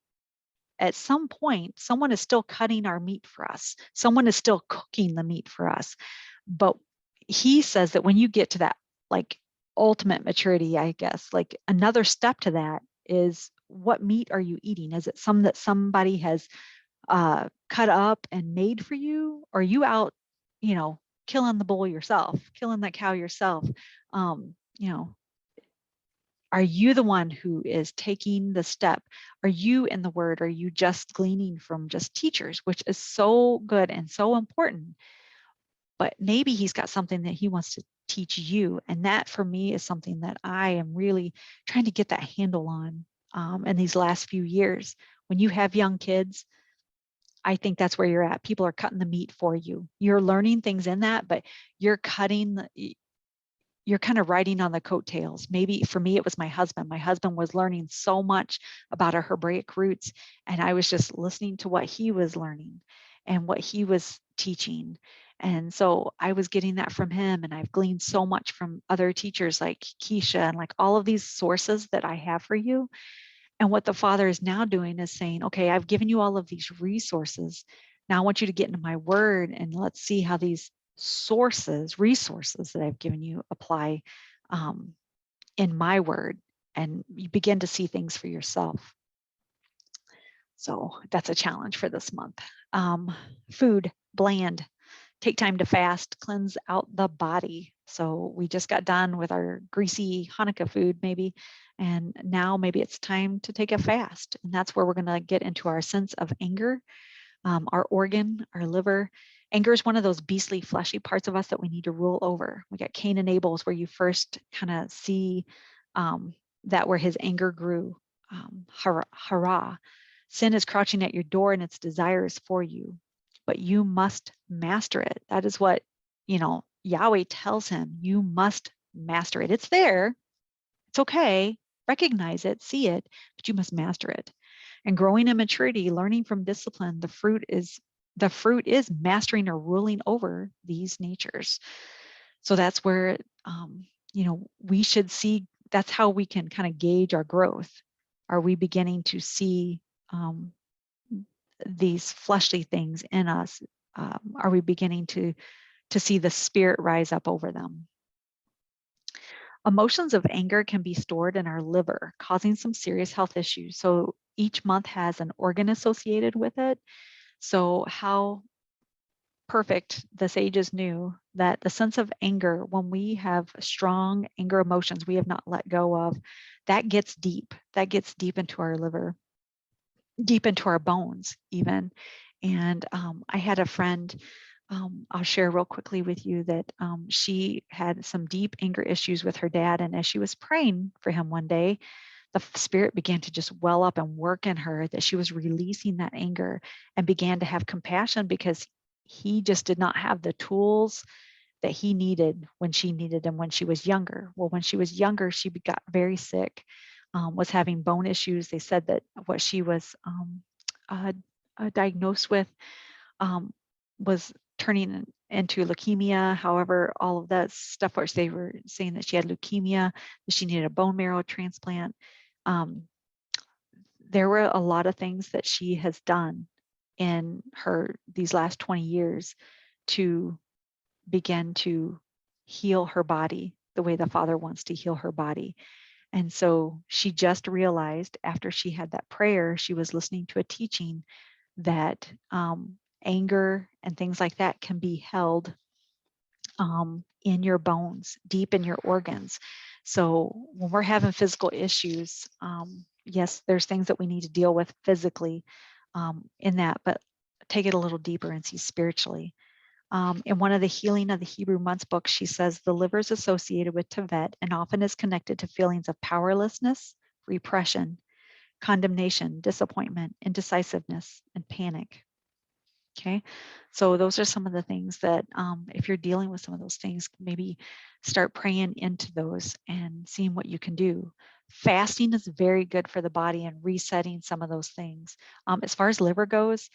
at some point, someone is still cutting our meat for us. Someone is still cooking the meat for us. But he says that when you get to that like ultimate maturity, I guess, like another step to that is, what meat are you eating? Is it some that somebody has cut up and made for you? Or are you out, killing the bull yourself, killing that cow yourself? You know, are you the one who is taking the step? Are you in the word? Are you just gleaning from just teachers, which is so good and so important? But maybe he's got something that he wants to teach you. And that for me is something that I am really trying to get that handle on in these last few years. When you have young kids, I think that's where you're at. People are cutting the meat for you. You're learning things in that, but you're kind of riding on the coattails. Maybe for me, it was my husband. My husband was learning so much about our Hebraic roots, and I was just listening to what he was learning and what he was teaching. And so I was getting that from him, and I've gleaned so much from other teachers like Keisha and like all of these sources that I have for you. And what the Father is now doing is saying, okay, I've given you all of these resources. Now I want you to get into my word and let's see how these resources that I've given you apply in my word, and you begin to see things for yourself. So that's a challenge for this month. Food, bland, take time to fast, cleanse out the body. So we just got done with our greasy Hanukkah food maybe, and now maybe it's time to take a fast. And that's where we're going to get into our sense of anger, our organ, our liver. Anger is one of those beastly, fleshy parts of us that we need to rule over. We got Cain and Abel's, where you first kind of see that where his anger grew. Hara. Sin is crouching at your door and its desires for you, but you must master it. That is what, Yahweh tells him. You must master it. It's there. It's okay. Recognize it, see it, but you must master it. And growing in maturity, learning from discipline, the fruit is mastering or ruling over these natures. So that's where, we should see, that's how we can kind of gauge our growth. Are we beginning to see these fleshly things in us? Are we beginning to see the spirit rise up over them? Emotions of anger can be stored in our liver, causing some serious health issues. So each month has an organ associated with it. So how perfect the sages knew that the sense of anger, when we have strong anger emotions we have not let go of, that gets deep. That gets deep into our liver, deep into our bones even. And I had a friend, I'll share real quickly with you that she had some deep anger issues with her dad. And as she was praying for him one day, the spirit began to just well up and work in her, that she was releasing that anger and began to have compassion, because he just did not have the tools that he needed when she needed them when she was younger. Well, when she was younger, she got very sick, was having bone issues. They said that what she was diagnosed with was turning into leukemia. However, all of that stuff, which they were saying that she had leukemia, that she needed a bone marrow transplant. There were a lot of things that she has done in these last 20 years to begin to heal her body the way the Father wants to heal her body. And so she just realized, after she had that prayer, she was listening to a teaching that anger and things like that can be held in your bones, deep in your organs. So when we're having physical issues, yes, there's things that we need to deal with physically in that, but take it a little deeper and see spiritually. In one of the Healing of the Hebrew Months books, she says the liver is associated with Tevet and often is connected to feelings of powerlessness, repression, condemnation, disappointment, indecisiveness, and panic. Okay, so those are some of the things that if you're dealing with some of those things, maybe start praying into those and seeing what you can do. Fasting is very good for the body and resetting some of those things. As far as liver goes,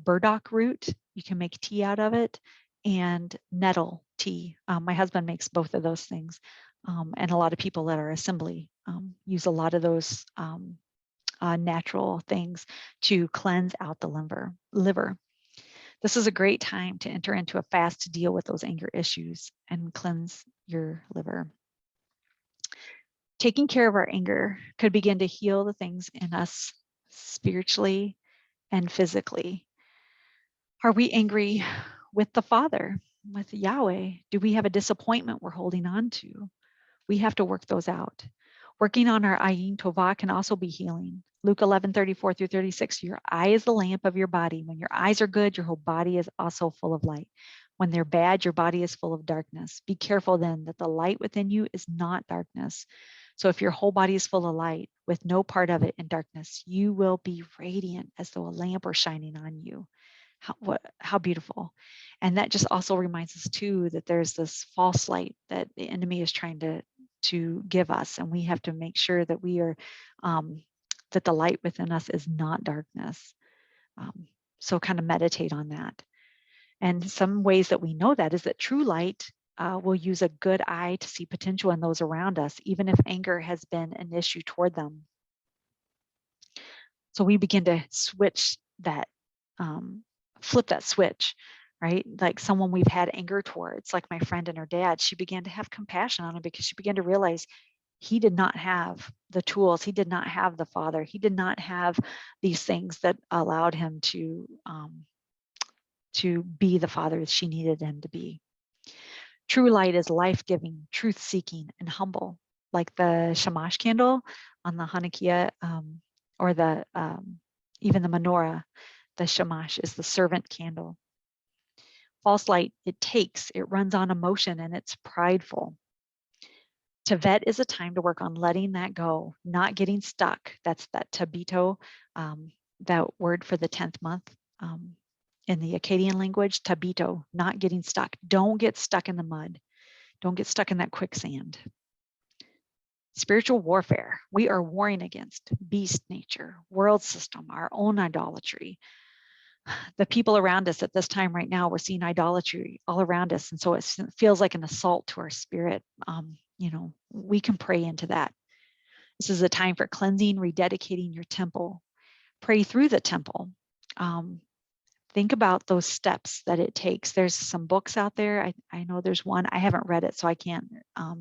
burdock root, you can make tea out of it, and nettle tea. My husband makes both of those things. And a lot of people at our assembly use a lot of those natural things to cleanse out the liver. This is a great time to enter into a fast to deal with those anger issues and cleanse your liver. Taking care of our anger could begin to heal the things in us spiritually and physically. Are we angry with the Father, with Yahweh? Do we have a disappointment we're holding on to? We have to work those out. Working on our ayin tovah can also be healing. Luke 11:34 through 36, your eye is the lamp of your body. When your eyes are good, your whole body is also full of light. When they're bad, your body is full of darkness. Be careful then that the light within you is not darkness. So if your whole body is full of light with no part of it in darkness, you will be radiant as though a lamp were shining on you. How beautiful. And that just also reminds us too that there's this false light that the enemy is trying to give us, and we have to make sure that we are that the light within us is not darkness. So kind of meditate on that. And some ways that we know that is that true light will use a good eye to see potential in those around us, even if anger has been an issue toward them. So we begin to switch that, flip that switch, right? Like someone we've had anger towards, like my friend and her dad, she began to have compassion on him because she began to realize he did not have the tools. He did not have the Father. He did not have these things that allowed him to be the father that she needed him to be. True light is life-giving, truth-seeking, and humble, like the shamash candle on the Hanukkah, or the even the menorah. The shamash is the servant candle. False light, it runs on emotion, and it's prideful. Tevet is a time to work on letting that go, not getting stuck. That's that tabito, that word for the 10th month. In the Akkadian language, tabito, not getting stuck. Don't get stuck in the mud. Don't get stuck in that quicksand. Spiritual warfare. We are warring against beast nature, world system, our own idolatry. The people around us at this time right now, we're seeing idolatry all around us. And so it feels like an assault to our spirit. We can pray into that. This is a time for cleansing, rededicating your temple. Pray through the temple. Think about those steps that it takes. There's some books out there. I know there's one. I haven't read it, so I can't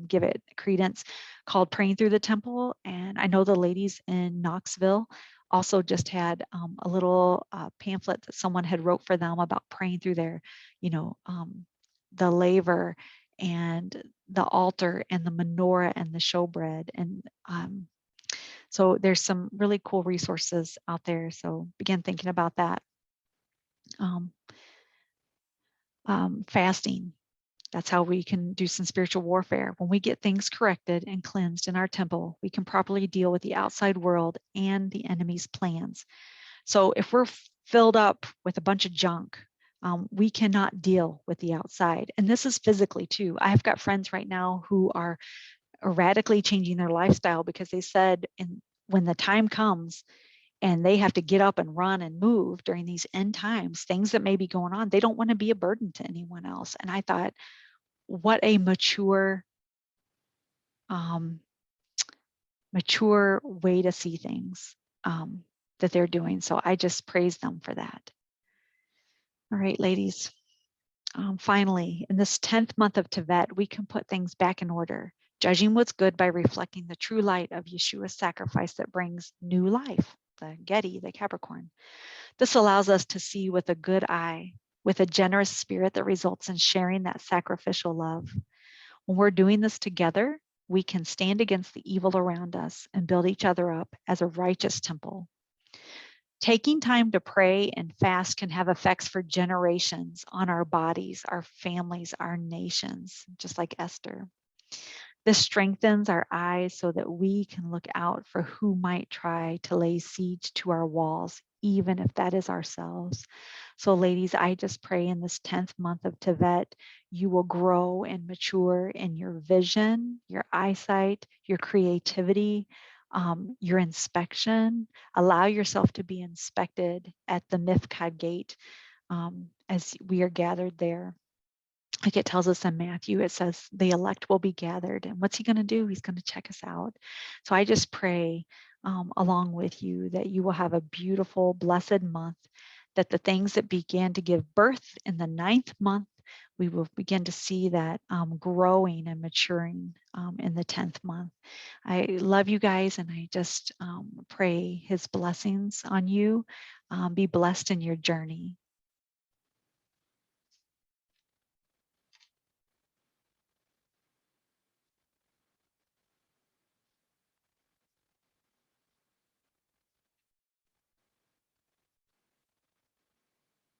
give it credence, called Praying Through the Temple. And I know the ladies in Knoxville also just had a little pamphlet that someone had wrote for them about praying through their, the laver and the altar and the menorah and the showbread. And so there's some really cool resources out there. So begin thinking about that. Fasting. That's how we can do some spiritual warfare. When we get things corrected and cleansed in our temple, we can properly deal with the outside world and the enemy's plans. So if we're filled up with a bunch of junk, we cannot deal with the outside. And this is physically too. I've got friends right now who are radically changing their lifestyle because they said when the time comes and they have to get up and run and move during these end times, things that may be going on, they don't want to be a burden to anyone else. And I thought, what a mature way to see things that they're doing. So I just praise them for that. All right, ladies. Finally, in this 10th month of Tevet, we can put things back in order, judging what's good by reflecting the true light of Yeshua's sacrifice that brings new life, the Gedi, the Capricorn. This allows us to see with a good eye, with a generous spirit that results in sharing that sacrificial love. When we're doing this together, we can stand against the evil around us and build each other up as a righteous temple. Taking time to pray and fast can have effects for generations on our bodies, our families, our nations, just like Esther. This strengthens our eyes so that we can look out for who might try to lay siege to our walls, even if that is ourselves. So, ladies, I just pray in this 10th month of Tevet, you will grow and mature in your vision, your eyesight, your creativity, your inspection. Allow yourself to be inspected at the Mifkad gate as we are gathered there. Like it tells us in Matthew, it says the elect will be gathered. And what's he going to do? He's going to check us out. So I just pray along with you that you will have a beautiful, blessed month, that the things that began to give birth in the 9th month, we will begin to see that growing and maturing in the 10th month. I love you guys, and I just pray his blessings on you. Be blessed in your journey.